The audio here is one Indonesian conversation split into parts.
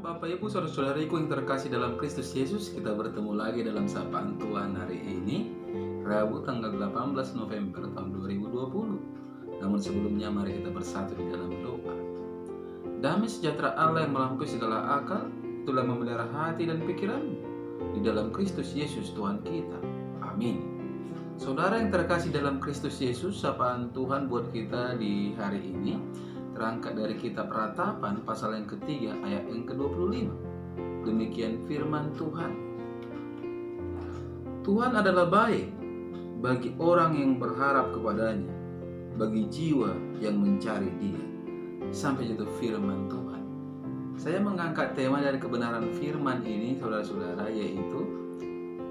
Bapak Ibu saudara-saudariku yang terkasih dalam Kristus Yesus, kita bertemu lagi dalam sapaan Tuhan hari ini, Rabu tanggal 18 November tahun 2020. Namun sebelumnya mari kita bersatu di dalam doa. Damai sejahtera Allah yang melampaui segala akal, itulah memelihara hati dan pikiranmu di dalam Kristus Yesus Tuhan kita. Amin. Saudara yang terkasih dalam Kristus Yesus, sapaan Tuhan buat kita di hari ini terangkat dari kitab Ratapan pasal yang ketiga ayat yang ke-25. Demikian firman Tuhan. Tuhan adalah baik bagi orang yang berharap kepadanya, bagi jiwa yang mencari Dia. Sampai jatuh firman Tuhan. Saya mengangkat tema dari kebenaran firman ini, saudara-saudara, yaitu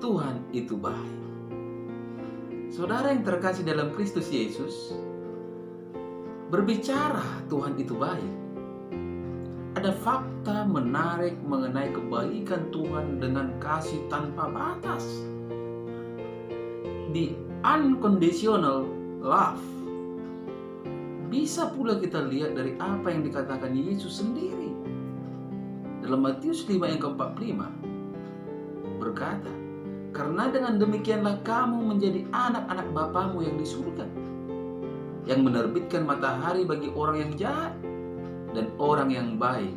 Tuhan itu baik. Saudara yang terkasih dalam Kristus Yesus, berbicara Tuhan itu baik, ada fakta menarik mengenai kebaikan Tuhan dengan kasih tanpa batas. The unconditional love. Bisa pula kita lihat dari apa yang dikatakan Yesus sendiri. Dalam Matius 5 yang ke-45 berkata, "Karena dengan demikianlah kamu menjadi anak-anak Bapamu yang di surga, yang menerbitkan matahari bagi orang yang jahat dan orang yang baik,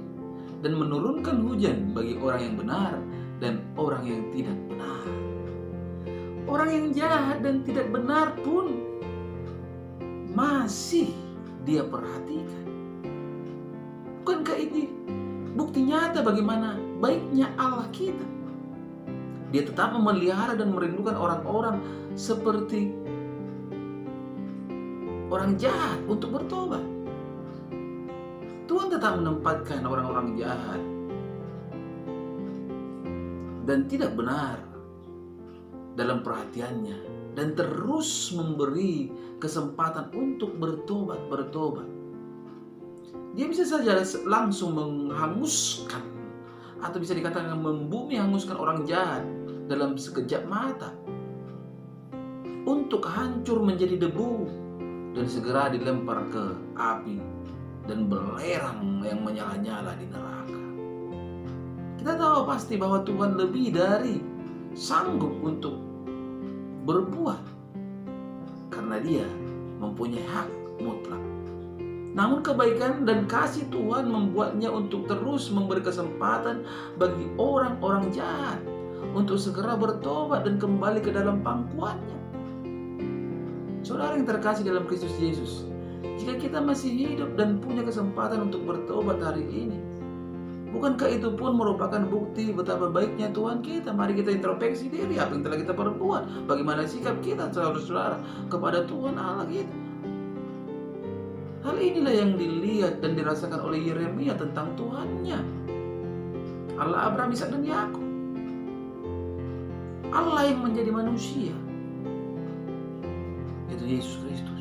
dan menurunkan hujan bagi orang yang benar dan orang yang tidak benar." Orang yang jahat dan tidak benar pun masih Dia perhatikan. Bukankah ini bukti nyata bagaimana baiknya Allah kita? Dia tetap memelihara dan merindukan orang-orang seperti orang jahat untuk bertobat. Tuhan tetap menempatkan orang-orang jahat dan tidak benar dalam perhatiannya, dan terus memberi kesempatan untuk bertobat. Dia bisa saja langsung menghanguskan, atau bisa dikatakan membumi hanguskan orang jahat dalam sekejap mata, untuk hancur menjadi debu dan segera dilempar ke api dan belerang yang menyala-nyala di neraka. Kita tahu pasti bahwa Tuhan lebih dari sanggup untuk berbuat, karena Dia mempunyai hak mutlak. Namun kebaikan dan kasih Tuhan membuatnya untuk terus memberi kesempatan bagi orang-orang jahat untuk segera bertobat dan kembali ke dalam pangkuannya. Saudara yang terkasih dalam Kristus Yesus, jika kita masih hidup dan punya kesempatan untuk bertobat hari ini, bukankah itu pun merupakan bukti betapa baiknya Tuhan kita? Mari kita introspeksi diri, apa yang telah kita perbuat, bagaimana sikap kita saudara-saudara kepada Tuhan Allah kita. Hal inilah yang dilihat dan dirasakan oleh Yeremia tentang Tuhannya, Allah Abraham, Ishak dan Yakub. Allah yang menjadi manusia, yaitu Yesus Kristus.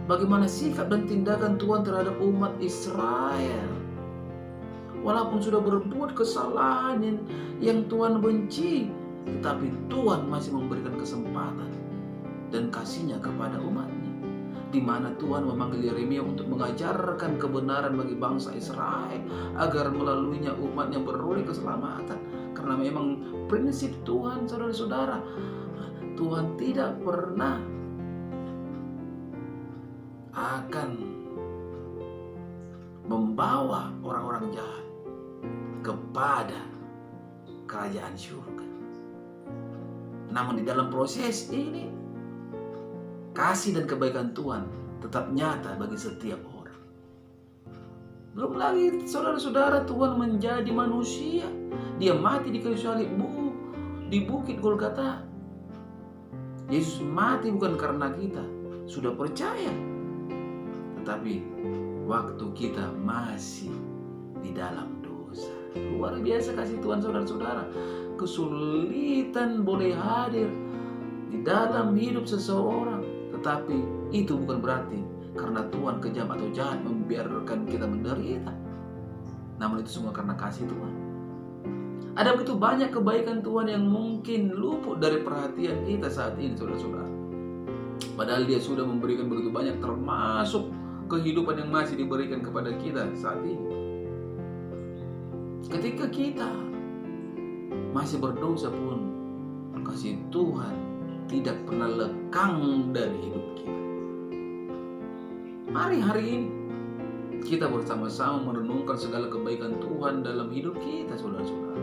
Bagaimana sikap dan tindakan Tuhan terhadap umat Israel, walaupun sudah berbuat kesalahan yang Tuhan benci, tetapi Tuhan masih memberikan kesempatan dan kasih-Nya kepada umatnya, di mana Tuhan memanggil Yeremia untuk mengajarkan kebenaran bagi bangsa Israel agar melaluinya umatnya beroleh keselamatan. Karena memang prinsip Tuhan, saudara-saudara, Tuhan tidak pernah akan membawa orang-orang jahat kepada kerajaan surga. Namun di dalam proses ini, kasih dan kebaikan Tuhan tetap nyata bagi setiap orang. Belum lagi saudara-saudara, Tuhan menjadi manusia. Dia mati di kayu salib di bukit Golgota. Yesus mati bukan karena kita sudah percaya, tetapi waktu kita masih di dalam dosa. Luar biasa kasih Tuhan, saudara-saudara. Kesulitan boleh hadir di dalam hidup seseorang, tetapi itu bukan berarti karena Tuhan kejam atau jahat membiarkan kita menderita. Namun itu semua karena kasih Tuhan. Ada begitu banyak kebaikan Tuhan yang mungkin luput dari perhatian kita saat ini, saudara-saudara. Padahal Dia sudah memberikan begitu banyak, termasuk kehidupan yang masih diberikan kepada kita saat ini. Ketika kita masih berdosa pun, kasih Tuhan tidak pernah lekang dari hidup kita. Mari hari ini kita bersama-sama merenungkan segala kebaikan Tuhan dalam hidup kita, saudara-saudara.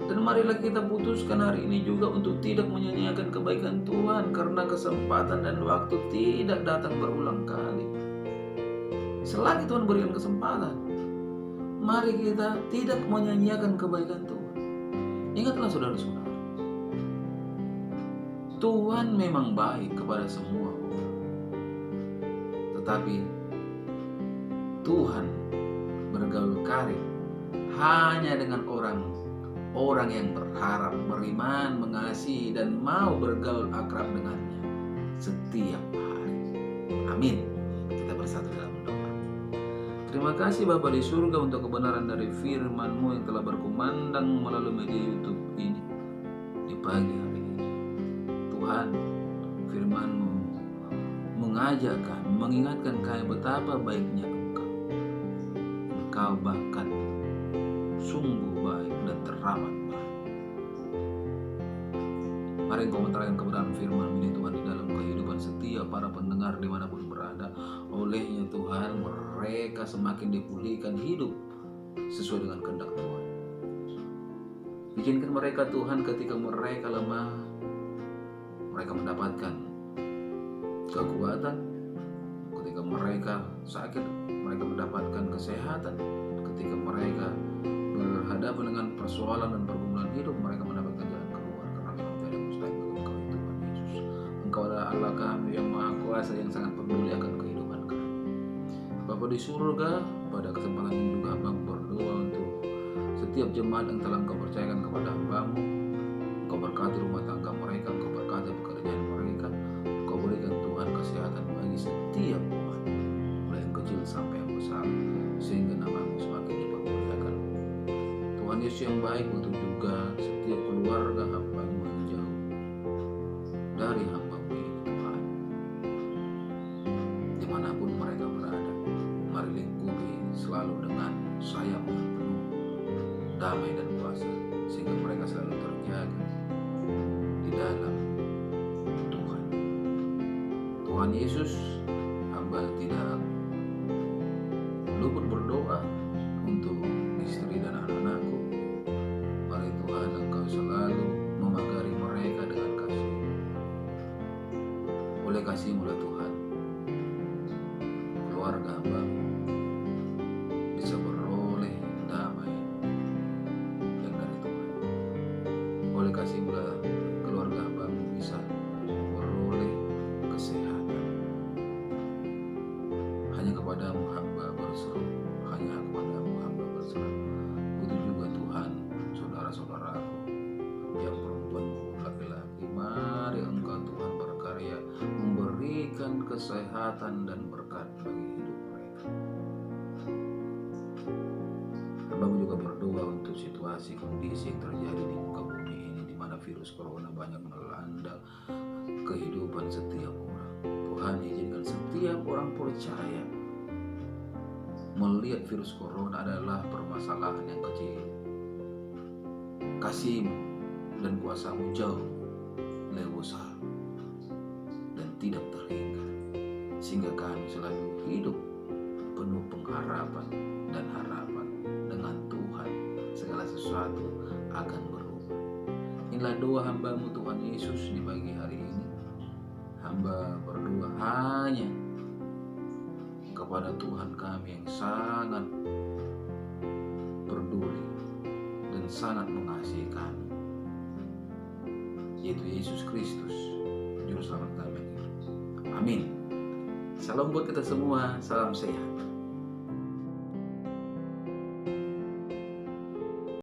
Dan marilah kita putuskan hari ini juga untuk tidak menyanyiakan kebaikan Tuhan, karena kesempatan dan waktu tidak datang berulang kali. Selagi Tuhan berikan kesempatan, mari kita tidak menyanyiakan kebaikan Tuhan. Ingatlah saudara-saudara, Tuhan memang baik kepada semua orang. Tetapi Tuhan bergaul karib hanya dengan orang yang berharap, beriman, mengasihi, dan mau bergaul akrab dengannya setiap hari. Amin. Kita bersatu dalam doa. Terima kasih Bapa di surga untuk kebenaran dari firman-Mu yang telah berkumandang melalui media YouTube ini di pagi hari ini. Tuhan, firman-Mu mengajarkan, mengingatkan kami betapa baiknya Engkau. Engkau bahkan sungguh baik dan teramat baik. Mari Engkau menerangkan kebenaran firman ini Tuhan di dalam kehidupan setiap para pendengar dimanapun berada. Olehnya Tuhan, mereka semakin dipulihkan hidup sesuai dengan kehendak Tuhan. Izinkan mereka Tuhan, ketika mereka lemah, mereka mendapatkan kekuatan. Ketika mereka sakit, mereka mendapatkan kesehatan. Ketika mereka berhadapan dengan persoalan dan pergumulan hidup, mereka mendapatkan jalan keluar. Karena memang tidak mustahil bagi Engkau, Tuhan Yesus. Engkau adalah Allah kami yang Maha Kuasa, yang sangat peduli akan kehidupan kami. Bapa di surga, pada kesempatan ini juga hamba berdoa untuk setiap jemaat yang telah Engkau percayakan kepada hamba-Mu. Engkau berkati rumah tangga mereka, Engkau berkati pekerjaan mereka, Engkau berikan Tuhan kesehatan bagi setiap orang, mulai yang kecil sampai yang besar, sehingga nama-Mu semakin dipermuliakan. Tuhan Yesus yang baik, untuk juga setiap keluarga hamba-Mu yang jauh dari hamba-Mu ini Tuhan, dimanapun mereka berada, mari lingkupi selalu dengan sayap-Mu yang penuh damai dan kuasa, sehingga mereka selalu terjaga di dalam Tuhan. Tuhan Yesus, hamba tidak luput berdoa untuk istri dan anak-anakku. Mari Tuhan, Engkau selalu memagari mereka dengan kasih. Oleh kasih-Mu Tuhan, keluarga hamba-Mu bisa beroleh damai yang dari Tuhan. Oleh kasih-Mu keluarga hamba-Mu bisa beroleh kesehatan. Hanya kepadamu hamba berseru, hanya kepadamu hamba berseru. Begitu juga Tuhan, saudara-saudaraku yang perempuan maupun laki-laki, mari Engkau Tuhan berkarya, memberikan kesehatan dan berkat bagi hidup mereka. Hamba-Mu juga berdoa untuk situasi kondisi yang terjadi di muka bumi ini, di mana virus corona banyak melanda kehidupan setiap orang. Tuhan, izinkan setiap orang percaya melihat virus corona adalah permasalahan yang kecil. Kasih-Mu dan kuasa-Mu jauh lebih besar dan tidak terhingga, sehingga kami selalu hidup penuh pengharapan dan harapan dengan Tuhan. Segala sesuatu akan berubah. Inilah doa hamba-Mu Tuhan Yesus di pagi hari ini. Hamba berdoa hanya kepada Tuhan kami yang sangat peduli dan sangat mengasihi kami, yaitu Yesus Kristus, Juru Selamat kami. Amin. Salam buat kita semua, salam sehat.